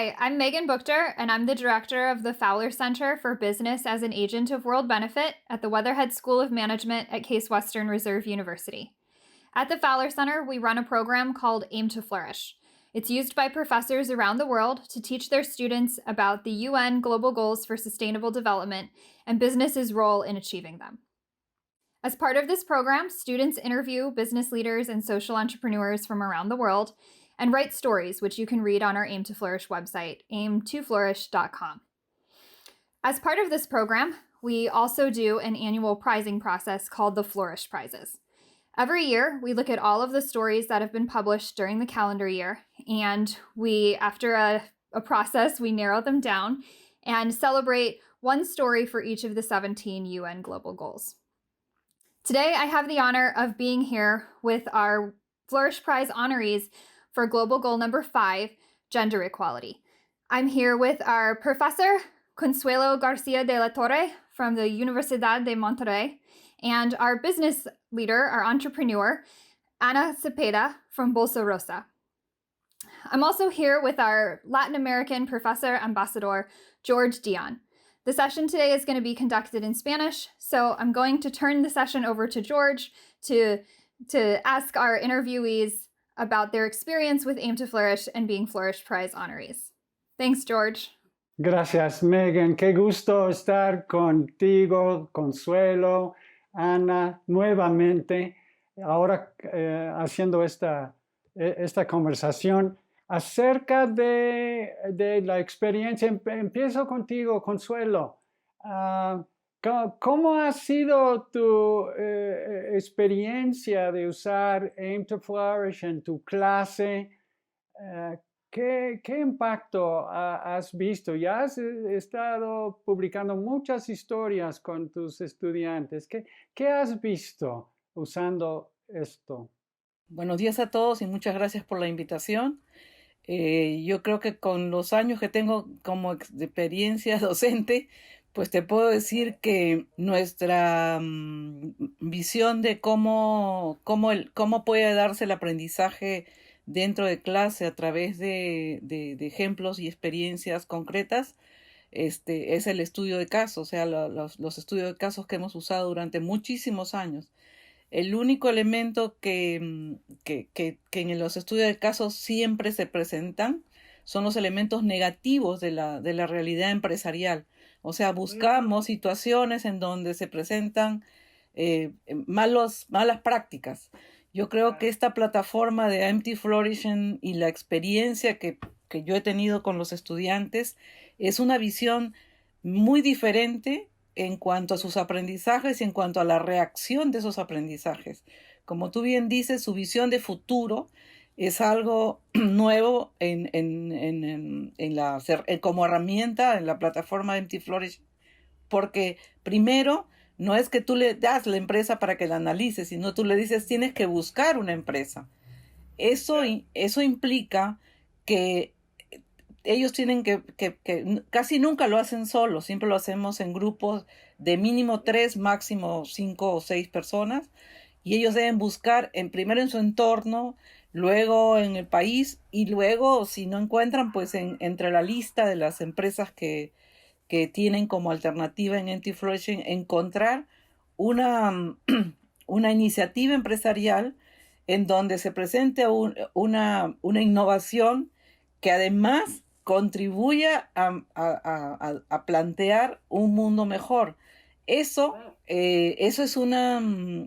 Hi, I'm Megan Buchter, and I'm the director of the Fowler Center for Business as an Agent of World Benefit at the Weatherhead School of Management at Case Western Reserve University. At the Fowler Center, we run a program called Aim to Flourish. It's used by professors around the world to teach their students about the UN Global Goals for Sustainable Development and business's role in achieving them. As part of this program, students interview business leaders and social entrepreneurs from around the world and write stories, which you can read on our Aim to Flourish website, aim2flourish.com. As part of this program, we also do an annual prizing process called the Flourish Prizes. Every year, we look at all of the stories that have been published during the calendar year, and after a process, we narrow them down and celebrate one story for each of the 17 UN Global Goals. Today, I have the honor of being here with our Flourish Prize honorees for Global Goal number 5, Gender Equality. I'm here with our professor, Consuelo Garcia de la Torre from the Universidad de Monterrey, and our business leader, our entrepreneur, Ana Cepeda from Bolsa Rosa. I'm also here with our Latin American professor ambassador, George Dion. The session today is going to be conducted in Spanish, so I'm going to turn the session over to George to ask our interviewees about their experience with Aim to Flourish and being Flourish Prize honorees. Thanks, George. Gracias, Megan. Qué gusto estar contigo, Consuelo, Ana, nuevamente, ahora haciendo esta conversación acerca de la experiencia. Empiezo contigo, Consuelo. ¿Cómo ha sido tu experiencia de usar Aim to Flourish en tu clase? ¿Qué impacto has visto? Ya has estado publicando muchas historias con tus estudiantes. ¿Qué has visto usando esto? Buenos días a todos y muchas gracias por la invitación. Yo creo que con los años que tengo como experiencia docente, pues te puedo decir que nuestra visión de cómo puede darse el aprendizaje dentro de clase a través de ejemplos y experiencias concretas, es el estudio de casos, o sea, los estudios de casos que hemos usado durante muchísimos años. El único elemento que en los estudios de casos siempre se presentan son los elementos negativos de la realidad empresarial. O sea, buscamos situaciones en donde se presentan malas prácticas. Yo creo que esta plataforma de Empty Flourishing y la experiencia que yo he tenido con los estudiantes es una visión muy diferente en cuanto a sus aprendizajes y en cuanto a la reacción de esos aprendizajes. Como tú bien dices, su visión de futuro es algo nuevo como herramienta en la plataforma de Empty Flourish, porque primero no es que tú le das la empresa para que la analice, sino tú le dices tienes que buscar una empresa. Eso implica que ellos tienen que casi nunca lo hacen solos, siempre lo hacemos en grupos de mínimo 3, máximo 5 o 6 personas, y ellos deben buscar primero en su entorno, luego en el país, y luego si no encuentran, pues entre la lista de las empresas que tienen como alternativa en Empty Flourishing, encontrar una iniciativa empresarial en donde se presente una innovación que además contribuya a plantear un mundo mejor. Eso es una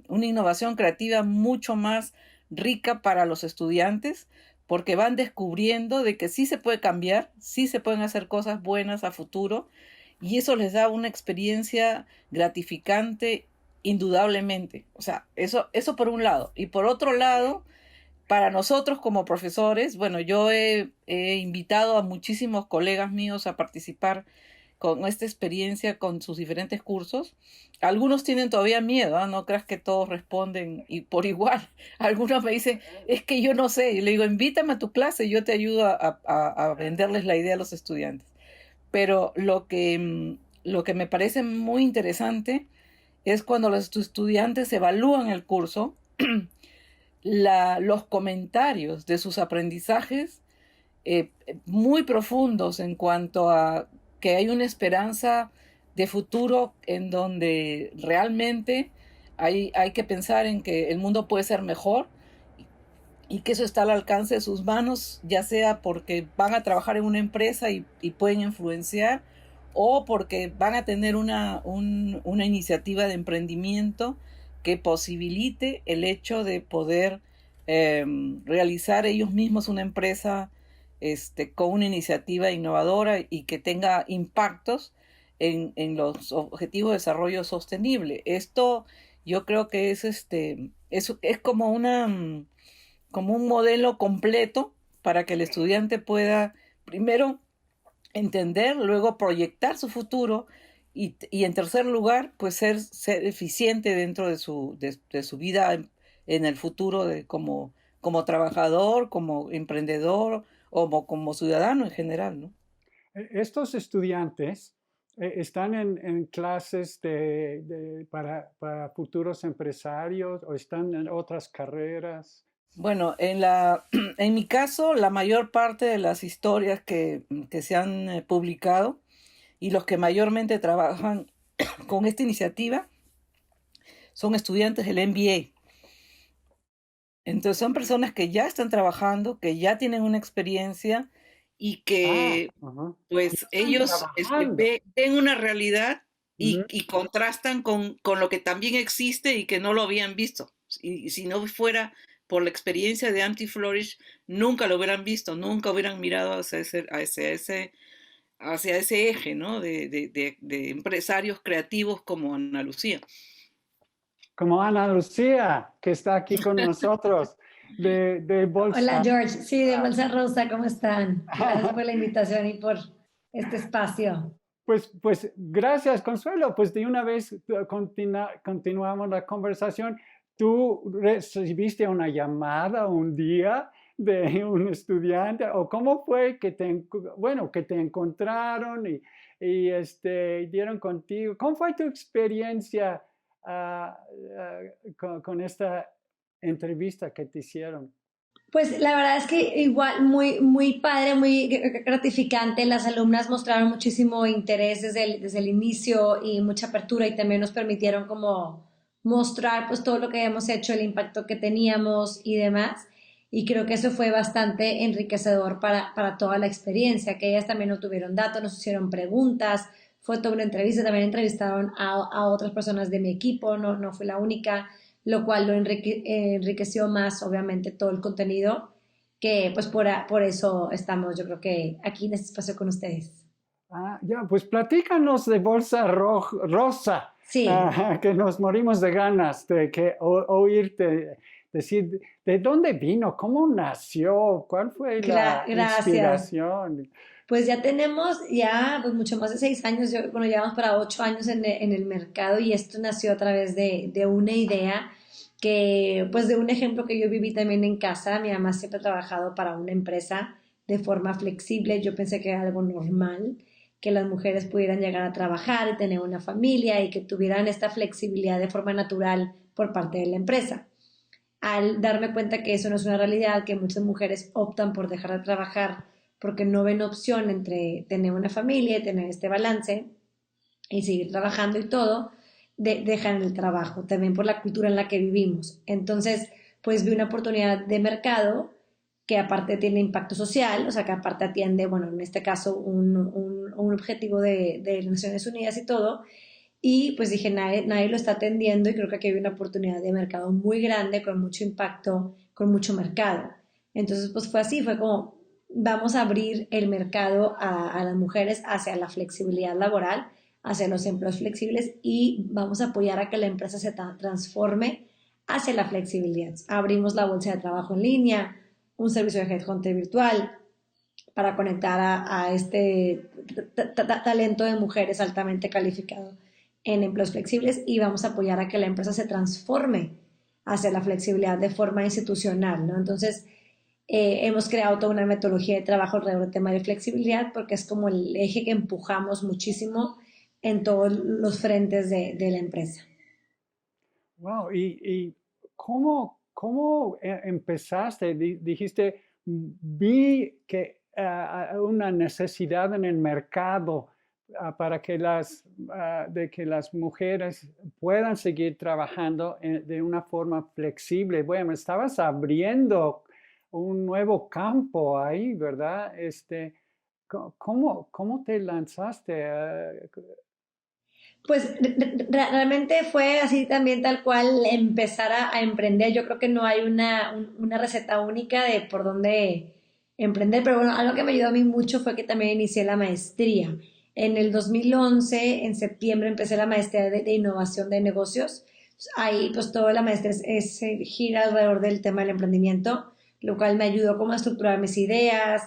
innovación creativa mucho más rica para los estudiantes, porque van descubriendo de que sí se puede cambiar, sí se pueden hacer cosas buenas a futuro, y eso les da una experiencia gratificante indudablemente. O sea, eso por un lado. Y por otro lado, para nosotros como profesores, bueno, yo he invitado a muchísimos colegas míos a participar con esta experiencia con sus diferentes cursos. Algunos tienen todavía miedo, ¿eh? No creas que todos responden y por igual. Algunos me dicen, es que yo no sé. Y le digo, invítame a tu clase y yo te ayudo a venderles la idea a los estudiantes. Pero lo que me parece muy interesante es cuando los estudiantes evalúan el curso, los comentarios de sus aprendizajes muy profundos en cuanto a que hay una esperanza de futuro en donde realmente hay que pensar en que el mundo puede ser mejor y que eso está al alcance de sus manos, ya sea porque van a trabajar en una empresa y pueden influenciar, o porque van a tener una iniciativa de emprendimiento que posibilite el hecho de poder realizar ellos mismos una empresa con una iniciativa innovadora y que tenga impactos en los objetivos de desarrollo sostenible. Esto yo creo que es como como un modelo completo para que el estudiante pueda primero entender, luego proyectar su futuro y en tercer lugar, pues ser eficiente dentro de su vida en el futuro como trabajador, como emprendedor o como ciudadano en general, ¿no? Estos estudiantes están en clases para futuros empresarios o están en otras carreras. Bueno, en mi caso, la mayor parte de las historias que se han publicado y los que mayormente trabajan con esta iniciativa son estudiantes del MBA. Entonces son personas que ya están trabajando, que ya tienen una experiencia y Ah, que ajá. Ya pues están ellos trabajando. ven una realidad Ujú. y contrastan con lo que también existe y que no lo habían visto. Y si no fuera por la experiencia de Anti-Flourish, nunca lo hubieran visto, nunca hubieran mirado hacia ese eje, ¿no? De empresarios creativos como Ana Lucía. Como Ana Lucía, que está aquí con nosotros, de Hola Bolsa. George, sí, de Bolsa Rosa, ¿cómo están? Gracias por la invitación y por este espacio. Pues gracias, Consuelo. Pues de una vez continuamos la conversación. ¿Tú recibiste una llamada un día de un estudiante o cómo fue que bueno, que te encontraron y dieron contigo? ¿Cómo fue tu experiencia con esta entrevista que te hicieron? Pues la verdad es que igual muy padre, muy gratificante. Las alumnas mostraron muchísimo interés desde el inicio y mucha apertura y también nos permitieron como mostrar pues todo lo que hemos hecho, el impacto que teníamos y demás. Y creo que eso fue bastante enriquecedor para toda la experiencia, que ellas también no tuvieron datos, nos hicieron preguntas, fue toda una entrevista, también entrevistaron a otras personas de mi equipo, no fui la única, lo cual lo enriqueció más, obviamente, todo el contenido, que pues por eso estamos, yo creo que aquí en este espacio con ustedes. Ah, ya, pues platícanos de Bolsa Rosa, Sí, que nos morimos de ganas de oírte decir de dónde vino, cómo nació, cuál fue la gracias. inspiración. Pues ya tenemos ya pues mucho más de 6 años, bueno, llevamos para 8 años en el mercado y esto nació a través de una idea que, pues de un ejemplo que yo viví también en casa. Mi mamá siempre ha trabajado para una empresa de forma flexible. Yo pensé que era algo normal, que las mujeres pudieran llegar a trabajar y tener una familia y que tuvieran esta flexibilidad de forma natural por parte de la empresa. Al darme cuenta que eso no es una realidad, que muchas mujeres optan por dejar de trabajar porque no ven opción entre tener una familia y tener este balance y seguir trabajando y todo, dejan el trabajo, también por la cultura en la que vivimos. Entonces, pues vi una oportunidad de mercado que aparte tiene impacto social, o sea, que aparte atiende, bueno, en este caso, un objetivo de Naciones Unidas y todo, y pues dije, nadie lo está atendiendo y creo que aquí hay una oportunidad de mercado muy grande, con mucho impacto, con mucho mercado. Entonces, pues fue así, fue como, vamos a abrir el mercado a las mujeres hacia la flexibilidad laboral, hacia los empleos flexibles y vamos a apoyar a que la empresa se transforme hacia la flexibilidad. Abrimos la bolsa de trabajo en línea, un servicio de headhunter virtual para conectar a este talento de mujeres altamente calificado en empleos flexibles y vamos a apoyar a que la empresa se transforme hacia la flexibilidad de forma institucional, ¿no? Entonces, hemos creado toda una metodología de trabajo alrededor del tema de flexibilidad porque es como el eje que empujamos muchísimo en todos los frentes de la empresa. Wow, y cómo empezaste? Dijiste, vi que una necesidad en el mercado para que de que las mujeres puedan seguir trabajando de una forma flexible. Bueno, estabas abriendo un nuevo campo ahí, ¿verdad? ¿Cómo te lanzaste? Pues realmente fue así también tal cual empezar a emprender. Yo creo que no hay una receta única de por dónde emprender, pero bueno, algo que me ayudó a mí mucho fue que también inicié la maestría. En el 2011, en septiembre, empecé la maestría de innovación de negocios. Ahí pues toda la maestría gira alrededor del tema del emprendimiento, lo cual me ayudó como a estructurar mis ideas,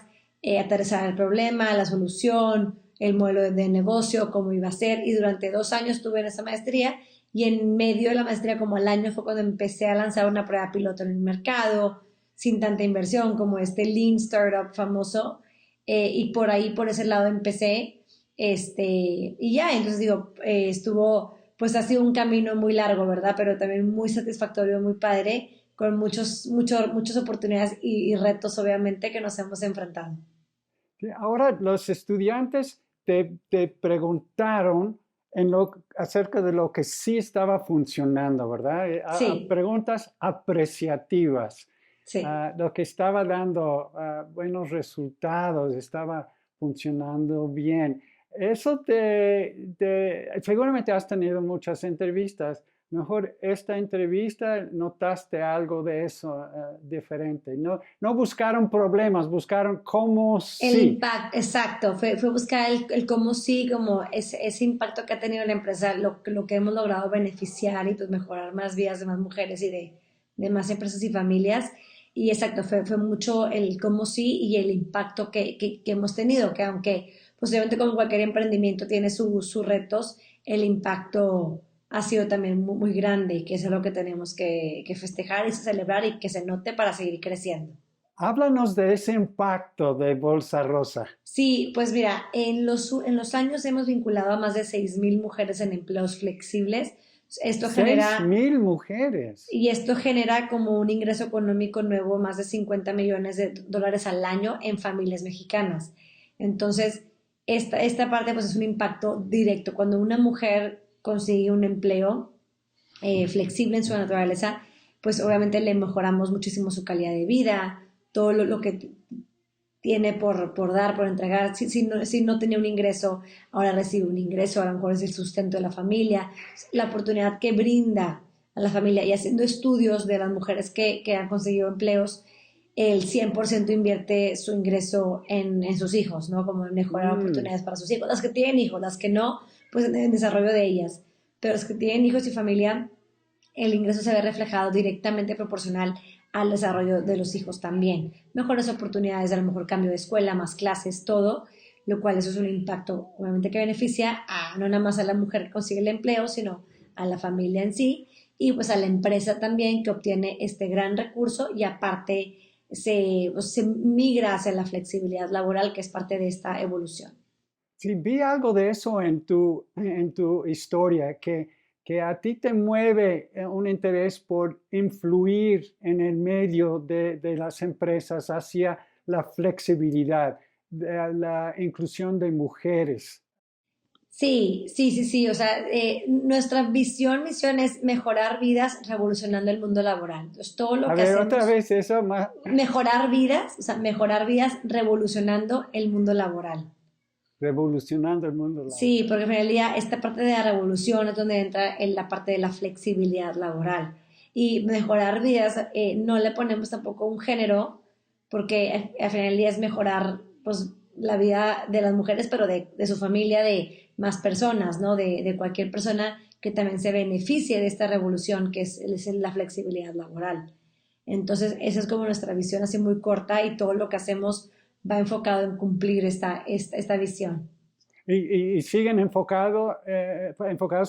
aterrizar el problema, la solución, el modelo de negocio, cómo iba a ser, y durante 2 años estuve en esa maestría y en medio de la maestría, como al año, fue cuando empecé a lanzar una prueba piloto en el mercado, sin tanta inversión, como este Lean Startup famoso, y por ahí, por ese lado empecé, y ya, entonces digo, estuvo, pues ha sido un camino muy largo, ¿verdad? Pero también muy satisfactorio, muy padre, con muchas oportunidades y retos, obviamente, que nos hemos enfrentado. Ahora los estudiantes te preguntaron acerca de lo que sí estaba funcionando, ¿verdad? Sí, Preguntas apreciativas, sí. lo que estaba dando buenos resultados, estaba funcionando bien. Eso seguramente has tenido muchas entrevistas. Mejor esta entrevista notaste algo de eso diferente. No buscaron problemas, buscaron cómo El sí. impacto, exacto, fue buscar el cómo sí, como ese impacto que ha tenido la empresa, lo que hemos logrado beneficiar y pues mejorar más vidas de más mujeres y de más empresas y familias. Y exacto, fue mucho el cómo sí y el impacto que hemos tenido, que aunque posiblemente como cualquier emprendimiento tiene sus retos, el impacto ha sido también muy grande, que es algo que tenemos que festejar y celebrar y que se note para seguir creciendo. Háblanos de ese impacto de Bolsa Rosa. Sí, pues mira, en los años hemos vinculado a más de 6,000 mujeres en empleos flexibles. Esto Seis genera, mil mujeres. y esto genera como un ingreso económico nuevo, más de 50 millones de dólares al año en familias mexicanas. Entonces, esta parte pues es un impacto directo. Cuando una mujer consigue un empleo flexible en su naturaleza, pues obviamente le mejoramos muchísimo su calidad de vida, todo lo que tiene por dar, por entregar. Si no tenía un ingreso, ahora recibe un ingreso, a lo mejor es el sustento de la familia, la oportunidad que brinda a la familia. Y haciendo estudios de las mujeres que han conseguido empleos, el 100% invierte su ingreso en sus hijos, ¿no? Como en mejorar Mm. oportunidades para sus hijos. Las que tienen hijos, las que no, pues en el desarrollo de ellas. Pero las que tienen hijos y familia, el ingreso se ve reflejado directamente proporcional al desarrollo de los hijos también. Mejores oportunidades, a lo mejor cambio de escuela, más clases, todo, lo cual eso es un impacto obviamente que beneficia no nada más a la mujer que consigue el empleo, sino a la familia en sí y pues a la empresa también que obtiene este gran recurso y aparte se migra hacia la flexibilidad laboral que es parte de esta evolución. Sí, vi algo de eso en tu historia, que a ti te mueve un interés por influir en el medio de las empresas hacia la flexibilidad, de la inclusión de mujeres. Sí, sí, sí, sí. O sea, nuestra misión es mejorar vidas revolucionando el mundo laboral. Entonces, todo lo A que ver, otra hacemos, vez eso más. mejorar vidas, o sea, mejorar vidas revolucionando el mundo laboral. Revolucionando el mundo Sí, laboral. porque en realidad esta parte de la revolución es donde entra en la parte de la flexibilidad laboral. Y mejorar vidas, no le ponemos tampoco un género, porque al final del día es mejorar pues, la vida de las mujeres, pero de su familia, de más personas, ¿no? De cualquier persona que también se beneficie de esta revolución, que es la flexibilidad laboral. Entonces, esa es como nuestra visión así muy corta y todo lo que hacemos va enfocado en cumplir esta visión. Y siguen enfocados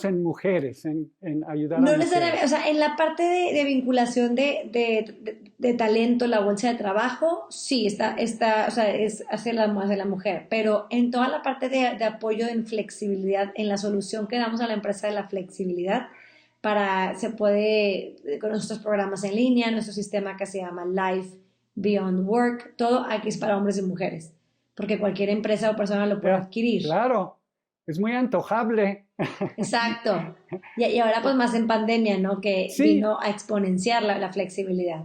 en mujeres, en ayudar a No necesariamente, o mujeres. sea, en la parte de vinculación de talento, la bolsa de trabajo, sí, o sea, es hacia la mujer, pero en toda la parte de apoyo en flexibilidad, en la solución que damos a la empresa de la flexibilidad, se puede, con nuestros programas en línea, nuestro sistema que se llama Life Beyond Work, todo aquí es para hombres y mujeres. porque cualquier empresa o persona lo puede adquirir. Claro, es muy antojable. Exacto. Y ahora pues más en pandemia, ¿no? Que Sí, vino a exponenciar la flexibilidad.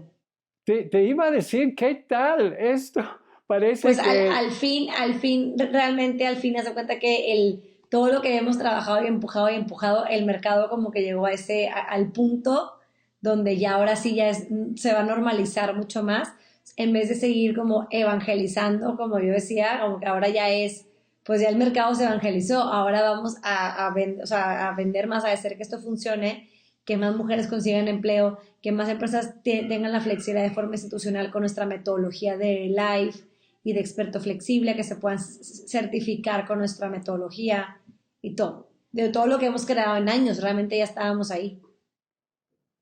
te iba a decir, ¿qué tal esto? Pues Parece que, realmente al fin, haz cuenta que todo lo que hemos trabajado y empujado, el mercado como que llegó al punto donde ya ahora sí se va a normalizar mucho más, en vez de seguir como evangelizando, como yo decía, como que ahora pues ya el mercado se evangelizó, ahora vamos o sea, a vender más, a hacer que esto funcione, que más mujeres consigan empleo, que más empresas tengan la flexibilidad de forma institucional con nuestra metodología de live y de experto flexible, que se puedan certificar con nuestra metodología y todo. De todo lo que hemos creado en años, realmente ya estábamos ahí.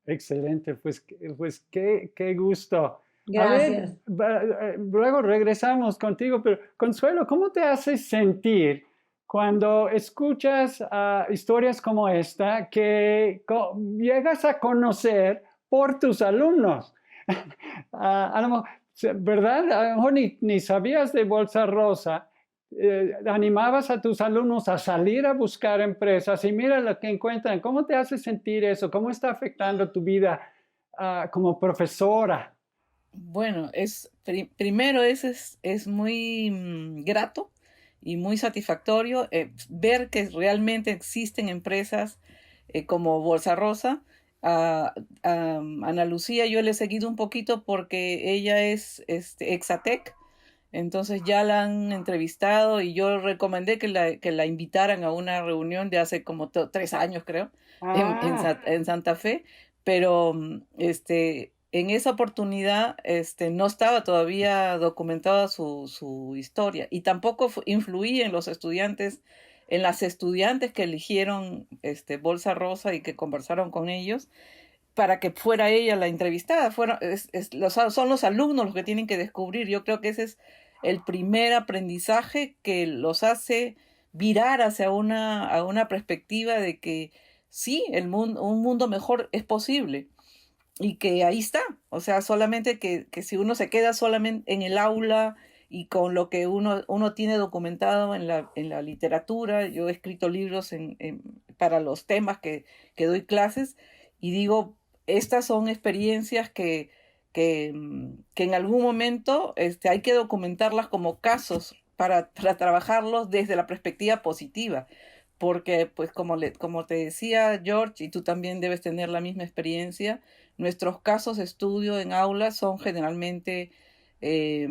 excelente, pues qué gusto. A ver, Gracias. luego regresamos contigo, pero Consuelo, ¿cómo te haces sentir cuando escuchas historias como esta que llegas a conocer por tus alumnos? A lo mejor, ¿verdad? A lo mejor ni sabías de Bolsa Rosa. Animabas a tus alumnos a salir a buscar empresas y mira lo que encuentran. ¿Cómo te hace sentir eso? ¿Cómo está afectando tu vida como profesora? Bueno, primero es muy grato y muy satisfactorio ver que realmente existen empresas como Bolsa Rosa. A Ana Lucía yo le he seguido un poquito porque ella es Exatec, entonces ya la han entrevistado y yo recomendé que la invitaran a una reunión de hace como 3 años, creo, Ah, en Santa Fe, pero en esa oportunidad no estaba todavía documentada su historia y tampoco influía en los estudiantes, en las estudiantes que eligieron Bolsa Rosa y que conversaron con ellos para que fuera ella la entrevistada. Son los alumnos los que tienen que descubrir. Yo creo que ese es el primer aprendizaje que los hace virar hacia a una perspectiva de que sí, un mundo mejor es posible y que ahí está. O sea, solamente que si uno se queda solamente en el aula y con lo que uno tiene documentado en la literatura, yo he escrito libros para los temas que doy clases y digo, estas son experiencias que en algún momento hay que documentarlas como casos para trabajarlos desde la perspectiva positiva. Porque, pues, como te decía George, y tú también debes tener la misma experiencia, nuestros casos de estudio en aulas son generalmente eh,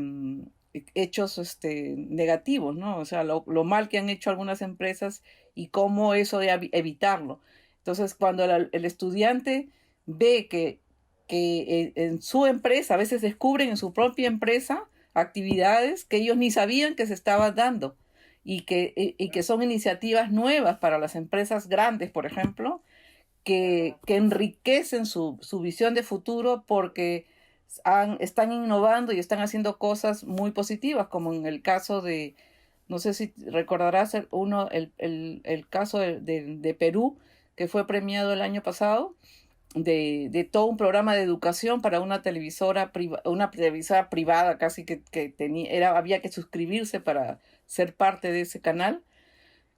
hechos negativos, ¿no? O sea, lo mal que han hecho algunas empresas y cómo eso de evitarlo. Entonces, cuando el estudiante ve que en su empresa, a veces descubren en su propia empresa actividades que ellos ni sabían que se estaban dando y que son iniciativas nuevas para las empresas grandes, por ejemplo, que enriquecen su visión de futuro porque están innovando y están haciendo cosas muy positivas, como en el caso de, no sé si recordarás el caso de Perú, que fue premiado el año pasado, de todo un programa de educación para una televisora privada casi que tenía, había que suscribirse para ser parte de ese canal.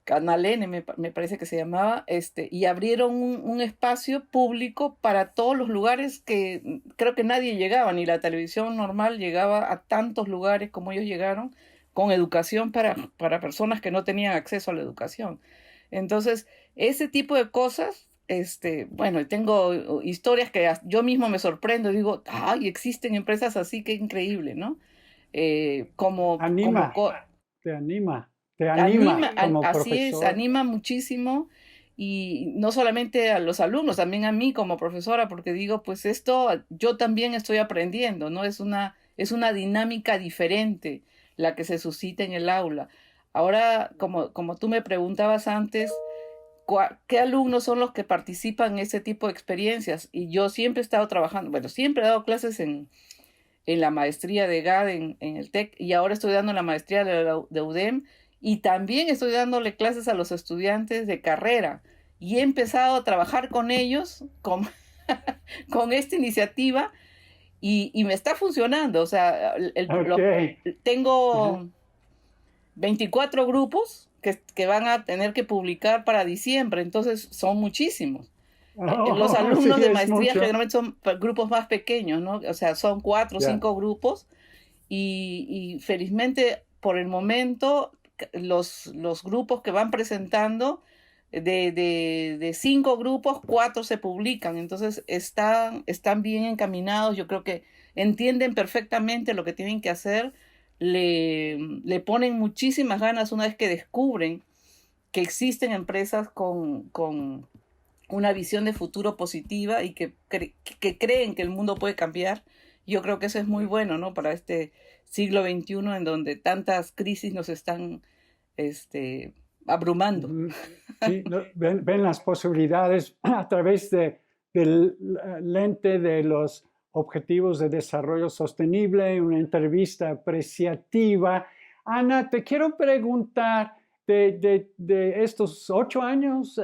Canal N me parece que se llamaba, y abrieron un espacio público para todos los lugares que creo que nadie llegaba, ni la televisión normal llegaba a tantos lugares como ellos llegaron, con educación para personas que no tenían acceso a la educación. Entonces, ese tipo de cosas, bueno, tengo historias que yo mismo me sorprendo, digo, ay, existen empresas así, qué increíble, ¿no? Como, como, anima, co- te anima como Así es, profesor. anima muchísimo y no solamente a los alumnos, también a mí como profesora, porque digo, pues esto yo también estoy aprendiendo, ¿no? Es una dinámica diferente la que se suscita en el aula. Ahora, como tú me preguntabas antes, ¿qué alumnos son los que participan en este tipo de experiencias? Y yo siempre he estado trabajando, bueno, siempre he dado clases en la maestría de GAD en el TEC y ahora estoy dando la maestría de UDEM y también estoy dándole clases a los estudiantes de carrera y he empezado a trabajar con ellos con esta iniciativa y me está funcionando. O sea, Ok. Ajá. tengo 24 grupos que van a tener que publicar para diciembre, entonces son muchísimos. Los Oh, alumnos sí, de es maestría mucho. generalmente son grupos más pequeños, ¿no? O sea, son 4 o Ya. 5 grupos y felizmente por el momento los grupos que van presentando, de 5 grupos, 4 se publican, entonces están bien encaminados, yo creo que entienden perfectamente lo que tienen que hacer, le ponen muchísimas ganas una vez que descubren que existen empresas con una visión de futuro positiva y que creen que el mundo puede cambiar. Yo creo que eso es muy bueno, ¿no? Para este siglo XXI en donde tantas crisis nos están abrumando. Ujú. Sí, ven las posibilidades a través del lente de los objetivos de desarrollo sostenible, una entrevista apreciativa. Ana, te quiero preguntar de estos 8 años,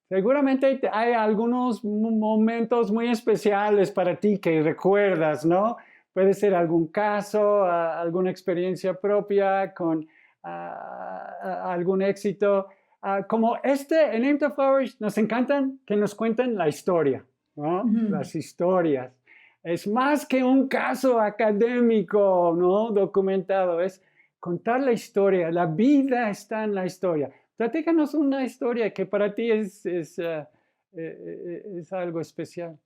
seguramente hay algunos momentos muy especiales para ti que recuerdas, ¿no? Puede ser algún caso, alguna experiencia propia con algún éxito. Como en Aim to Flourish nos encantan que nos cuenten la historia, ¿no? Ujú. Las historias. Es más que un caso académico, ¿no? Documentado, es contar la historia. La vida está en la historia. Platícanos una historia que para ti es algo especial.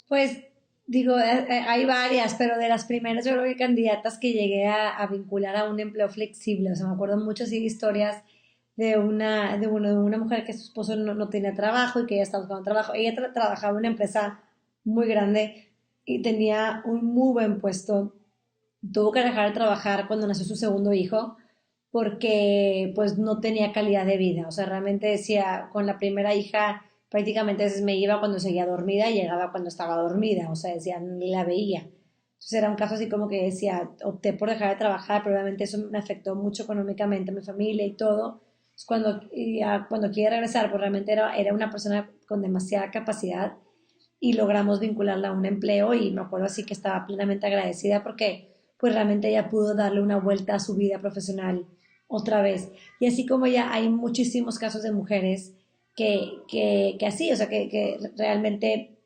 Pues digo, hay varias, pero de las primeras yo creo que candidatas que llegué a vincular a un empleo flexible, o sea, me acuerdo mucho así de historias de una mujer que su esposo no tenía trabajo y que ella estaba buscando trabajo. Ella trabajaba en una empresa muy grande y tenía un muy buen puesto. Tuvo que dejar de trabajar cuando nació su segundo hijo porque pues no tenía calidad de vida. O sea, realmente decía, con la primera hija prácticamente a veces me iba cuando seguía dormida y llegaba cuando estaba dormida. O sea, decía, ni la veía. Entonces era un caso así como que decía, opté por dejar de trabajar, pero obviamente eso me afectó mucho económicamente a mi familia y todo. Entonces, cuando quiere regresar, pues realmente era una persona con demasiada capacidad y logramos vincularla a un empleo y me acuerdo así que estaba plenamente agradecida porque pues realmente ella pudo darle una vuelta a su vida profesional otra vez. Y así como ya hay muchísimos casos de mujeres que así, o sea, que realmente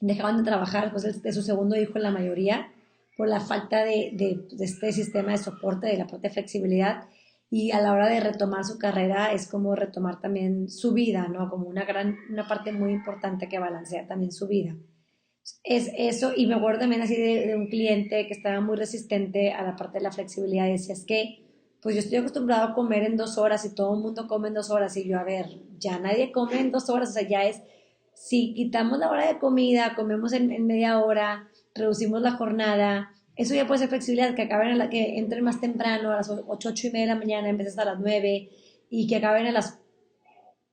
dejaban de trabajar después de su segundo hijo en la mayoría por la falta de este sistema de soporte, de la parte de flexibilidad y a la hora de retomar su carrera es como retomar también su vida, ¿no? Como una parte muy importante que balancea también su vida. Es eso, y me acuerdo también así de un cliente que estaba muy resistente a la parte de la flexibilidad y decía, es que, pues yo estoy acostumbrado a comer en 2 horas y todo el mundo come en 2 horas y yo, a ver, ya nadie come en 2 horas, o sea, ya es, si quitamos la hora de comida, comemos en media hora, reducimos la jornada, eso ya puede ser flexibilidad, que que entren más temprano, a las 8, 8:30 de la mañana en vez de hasta las 9 y que acaben a las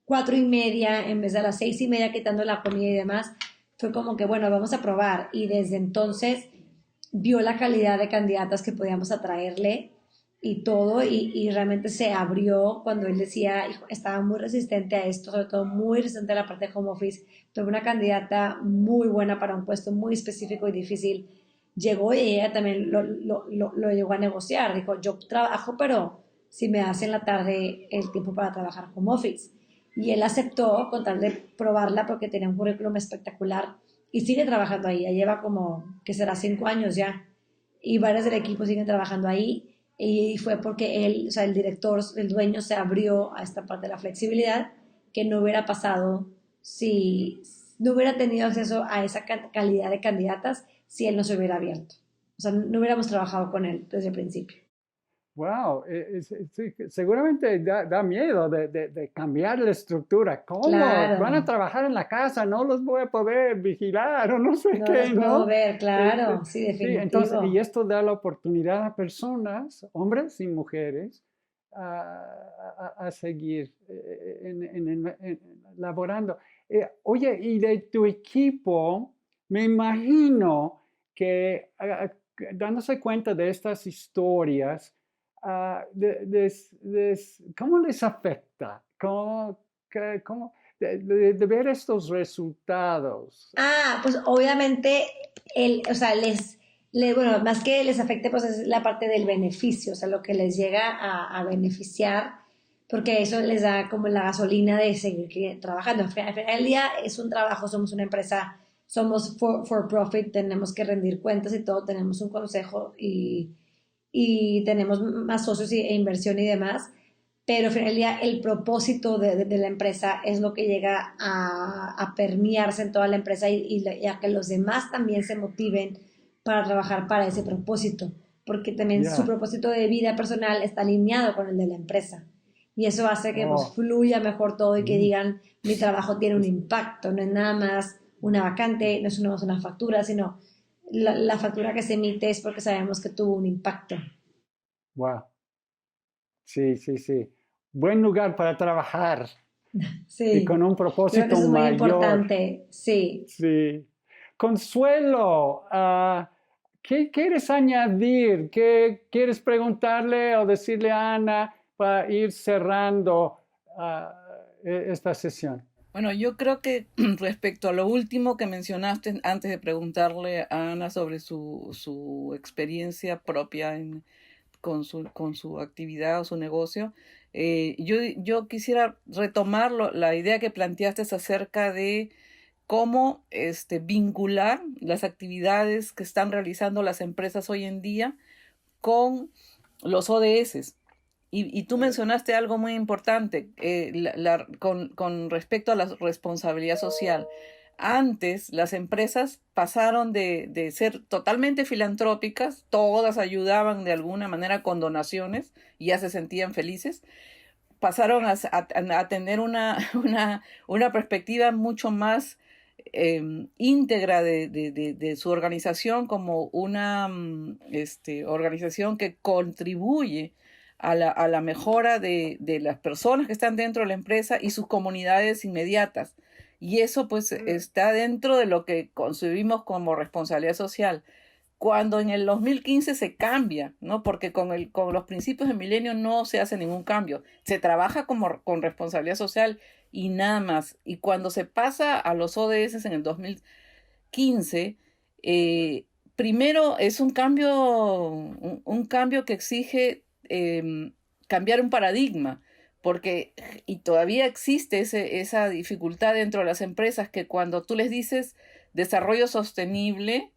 4:30 en vez de a las 6:30 quitando la comida y demás. Fue como que, bueno, vamos a probar. Y desde entonces vio la calidad de candidatas que podíamos atraerle y todo, y realmente se abrió cuando él decía, hijo, estaba muy resistente a esto, sobre todo muy resistente a la parte de home office, tuve una candidata muy buena para un puesto muy específico y difícil, llegó y ella también lo llegó a negociar, dijo, yo trabajo, pero si me hace en la tarde el tiempo para trabajar home office. Y él aceptó con tal de probarla porque tenía un currículum espectacular y sigue trabajando ahí, ya lleva como, que será 5 años ya, y varios del equipo siguen trabajando ahí y fue porque él, o sea, el director, el dueño se abrió a esta parte de la flexibilidad que no hubiera pasado si no hubiera tenido acceso a esa calidad de candidatas si él no se hubiera abierto. O sea, no hubiéramos trabajado con él desde el principio. Wow, sí, seguramente da miedo de cambiar la estructura. ¿Cómo? Van a Claro, trabajar en la casa, no los voy a poder vigilar o no sé no los qué, puedo ¿no? ver, claro, sí, Sí, entonces, y definitivo. esto da la oportunidad a personas, hombres y mujeres, a seguir laborando. Oye, y de tu equipo, me imagino que dándose cuenta de estas historias, ¿cómo les afecta? De ver estos resultados? Ah, pues obviamente, o sea, bueno, más que les afecte, pues es la parte del beneficio, o sea, lo que les llega a beneficiar, porque eso les da como la gasolina de seguir trabajando. Al final del día es un trabajo, somos una empresa, somos for profit, tenemos que rendir cuentas y todo, tenemos un consejo y tenemos más socios e inversión y demás, pero al final del día el propósito de la empresa es lo que llega a permearse en toda la empresa y a que los demás también se motiven para trabajar para ese propósito, porque también su Ya. propósito de vida personal está alineado con el de la empresa. Y eso hace que pues, Oh, fluya mejor todo y que mm, digan, mi trabajo tiene un es- impacto, no es nada más una vacante, no es una factura, sino la factura que se emite es porque sabemos que tuvo un impacto. wow. Sí, sí, sí. Buen lugar para trabajar y con Sí, un creo que propósito eso es muy mayor. importante, sí. Sí. Consuelo, ¿qué quieres añadir? ¿Qué quieres preguntarle o decirle a Ana para ir cerrando ah, esta sesión? Bueno, yo creo que respecto a lo último que mencionaste antes de preguntarle a Ana sobre su experiencia propia con su actividad o su negocio, yo quisiera retomar la idea que planteaste acerca de cómo vincular las actividades que están realizando las empresas hoy en día con los ODS. Y tú mencionaste algo muy importante con respecto a la responsabilidad social. Antes las empresas pasaron de ser totalmente filantrópicas, todas ayudaban de alguna manera con donaciones y ya se sentían felices, pasaron a tener una perspectiva mucho más íntegra de su organización como una organización que contribuye a la mejora de las personas que están dentro de la empresa y sus comunidades inmediatas. Y eso pues está dentro de lo que concebimos como responsabilidad social. Cuando en el 2015 se cambia, ¿no? Porque con los principios del milenio no se hace ningún cambio. Se trabaja con responsabilidad social y nada más. Y cuando se pasa a los ODS en el 2015, primero es un cambio que exige cambiar un paradigma, porque y todavía existe esa dificultad dentro de las empresas que cuando tú les dices desarrollo sostenible,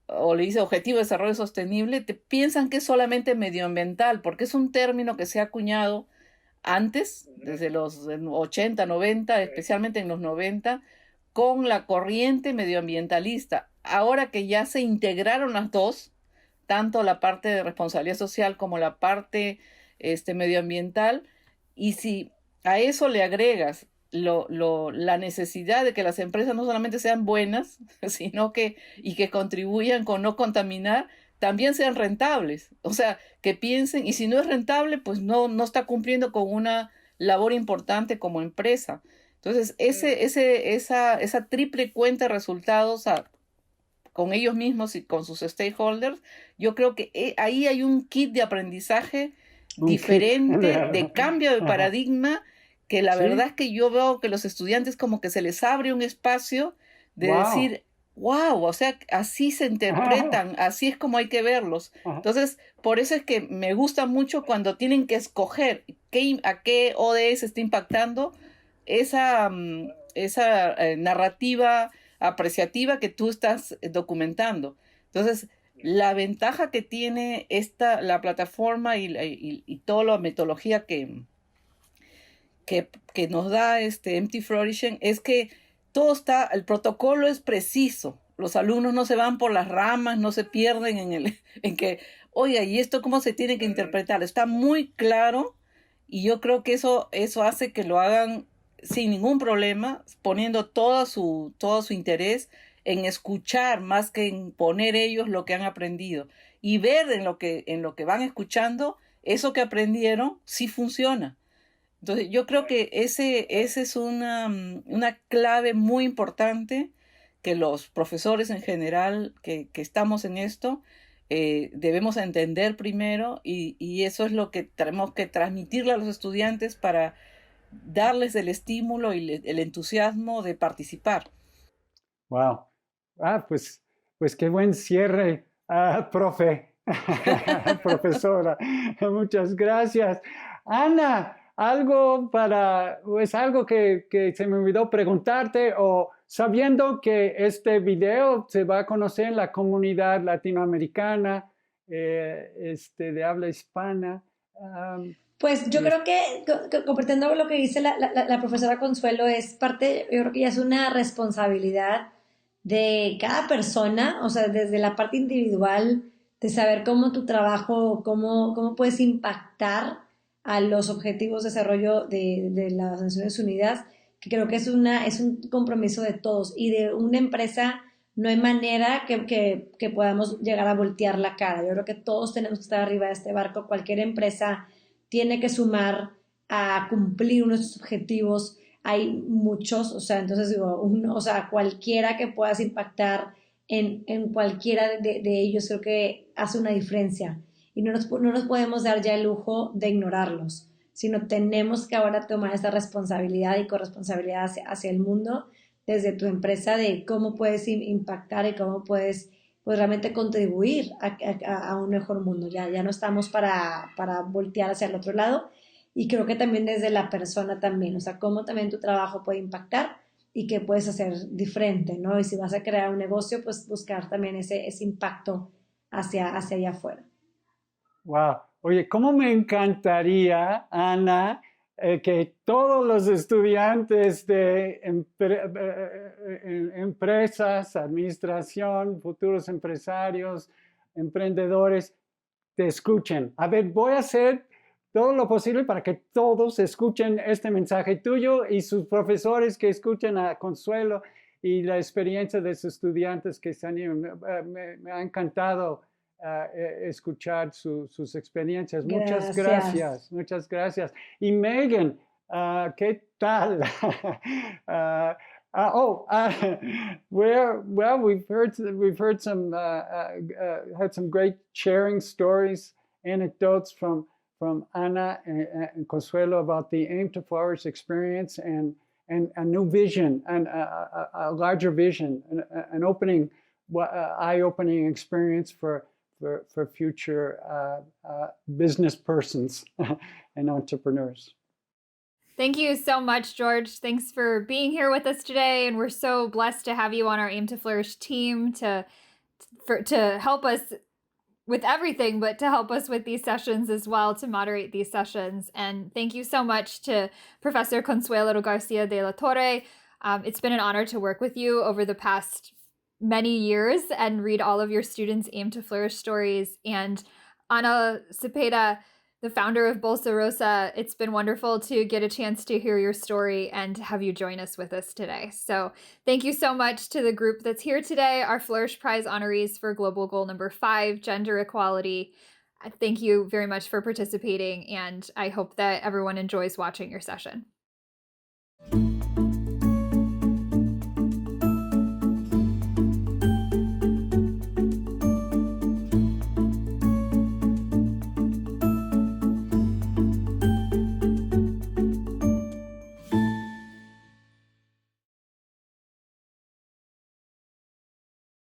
o le dice objetivo de desarrollo sostenible, te piensan que es solamente medioambiental, porque es un término que se ha acuñado antes, desde los 80, 90, especialmente en los 90, con la corriente medioambientalista. Ahora que ya se integraron las dos, tanto la parte de responsabilidad social como la parte medioambiental, y si a eso le agregas la necesidad de que las empresas no solamente sean buenas, sino y que contribuyan con no contaminar, también sean rentables. O sea, que piensen, y si no es rentable, pues no está cumpliendo con una labor importante como empresa. Entonces, esa triple cuenta de resultados con ellos mismos y con sus stakeholders, yo creo que ahí hay un kit de aprendizaje Un kit. diferente, de cambio de Ajá. paradigma, que la verdad Sí, es que yo veo que los estudiantes como que se les abre un espacio de wow. decir, wow, o sea, así se interpretan, así es como hay que verlos. Entonces, por eso es que me gusta mucho cuando tienen que escoger a qué ODS está impactando esa narrativa apreciativa que tú estás documentando. Entonces, la ventaja que tiene la plataforma y toda la metodología que nos da Empty Flourishing es que el protocolo es preciso. Los alumnos no se van por las ramas, no se pierden en que, oiga, ¿y esto cómo se tiene que interpretar? Está muy claro y yo creo que eso hace que lo hagan sin ningún problema, poniendo todo su interés en escuchar más que en poner ellos lo que han aprendido y ver en lo que van escuchando, eso que aprendieron sí funciona. Entonces, yo creo que ese es una clave muy importante que los profesores en general que estamos en esto debemos entender primero y eso es lo que tenemos que transmitirle a los estudiantes para darles el estímulo y el entusiasmo de participar. Wow. Pues qué buen cierre Profe, profesora, muchas gracias. Ana, algo que se me olvidó preguntarte, o sabiendo que este video se va a conocer en la comunidad latinoamericana, de habla hispana. Pues yo creo que, compartiendo lo que dice la profesora Consuelo, es parte, yo creo que ya es una responsabilidad de cada persona, o sea, desde la parte individual, de saber cómo tu trabajo, cómo puedes impactar a los objetivos de desarrollo de las Naciones Unidas, que creo que es un compromiso de todos y de una empresa. No hay manera que podamos llegar a voltear la cara. Yo creo que todos tenemos que estar arriba de este barco. Cualquier empresa tiene que sumar a cumplir unos objetivos. Hay muchos, o sea, entonces digo, o sea, cualquiera que puedas impactar en cualquiera de ellos creo que hace una diferencia y no nos podemos dar ya el lujo de ignorarlos, sino tenemos que ahora tomar esta responsabilidad y corresponsabilidad hacia el mundo desde tu empresa de cómo puedes impactar y cómo puedes pues realmente contribuir a un mejor mundo. Ya no estamos para voltear hacia el otro lado y creo que también desde la persona también, o sea, cómo también tu trabajo puede impactar y qué puedes hacer diferente, ¿no? Y si vas a crear un negocio, pues buscar también ese impacto hacia allá afuera. Wow. Oye, cómo me encantaría, Ana, que todos los estudiantes de empresas, administración, futuros empresarios, emprendedores, te escuchen. A ver, voy a hacer todo lo posible para que todos escuchen este mensaje tuyo y sus profesores que escuchen a Consuelo y la experiencia de sus estudiantes que están ahí. Me ha encantado escuchar sus experiencias. Muchas gracias, muchas gracias. Y Megan, ¿qué tal? Well, we've heard some had some great sharing stories, anecdotes from Ana and Consuelo about the Aim to Flourish experience and a new vision and a larger vision, an opening, eye-opening experience for future business persons and entrepreneurs. Thank you so much, George. Thanks for being here with us today, and we're so blessed to have you on our Aim to Flourish team to help us with everything, but to help us with these sessions as well, to moderate these sessions. And thank you so much to Professor Consuelo Garcia de la Torre. It's been an honor to work with you over the past many years and read all of your students' Aim to Flourish stories. And Ana Cepeda, the founder of Bolsa Rosa, it's been wonderful to get a chance to hear your story and have you join us with us today. So thank you so much to the group that's here today, our Flourish Prize honorees for Global Goal number 5, Gender Equality. Thank you very much for participating, and I hope that everyone enjoys watching your session.